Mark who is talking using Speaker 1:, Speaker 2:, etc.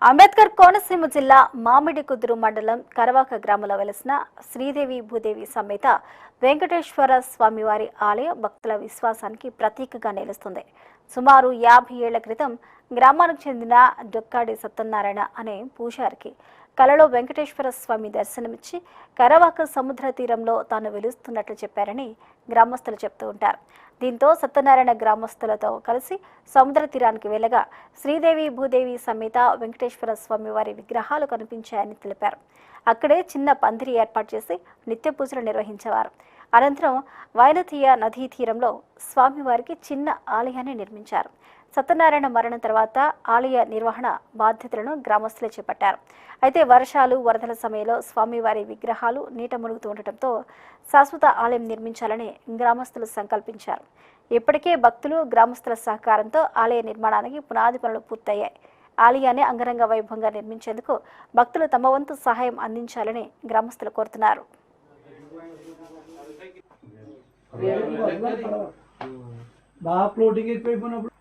Speaker 1: అంబేద్కర్ కోనసీమ జిల్లా మామిడికుదురు మండలం కరవాక గ్రామంలో వెలిసిన శ్రీదేవి భూదేవి సమేత వెంకటేశ్వర స్వామివారి ఆలయ భక్తుల విశ్వాసానికి ప్రతీకగా నిలుస్తుంది. సుమారు 50 ఏళ్ల క్రితం గ్రామానికి చెందిన డొక్కాడి సత్యనారాయణ అనే పూజారికి కలలో వెంకటేశ్వర స్వామి దర్శనమిచ్చి కరవాక సముద్ర తీరంలో తాను వెలుస్తున్నట్లు చెప్పారని గ్రామస్తులు చెప్తూ ఉంటారు. దీంతో సత్యనారాయణ గ్రామస్తులతో కలిసి సముద్ర తీరానికి వెళ్ళగా శ్రీదేవి భూదేవి సమేత వెంకటేశ్వర స్వామి వారి విగ్రహాలు కనిపించాయని తెలిపారు. అక్కడే చిన్న పందిరి ఏర్పాటు చేసి నిత్య పూజలు నిర్వహించేవారు. అనంతరం వైనతీయ నదీ తీరంలో స్వామివారికి చిన్న ఆలయాన్ని నిర్మించారు. సత్యనారాయణ మరణం తర్వాత ఆలయ నిర్వహణ బాధ్యతలను గ్రామస్తులే చేపట్టారు. అయితే వర్షాలు వరదల సమయంలో స్వామివారి విగ్రహాలు నీట మునుగుతూ ఉండటంతో శాశ్వత ఆలయం నిర్మించాలని గ్రామస్తులు సంకల్పించారు. ఇప్పటికే భక్తులు గ్రామస్తుల సహకారంతో ఆలయ నిర్మాణానికి పునాది పనులు పూర్తయ్యాయి. ఆలయాన్ని అంగరంగ వైభవంగా నిర్మించేందుకు భక్తులు తమ వంతు సహాయం అందించాలని గ్రామస్తులు కోరుతున్నారు.
Speaker 2: బాగా ఫ్లోటింగ్ ఎక్కువైపోయినప్పుడు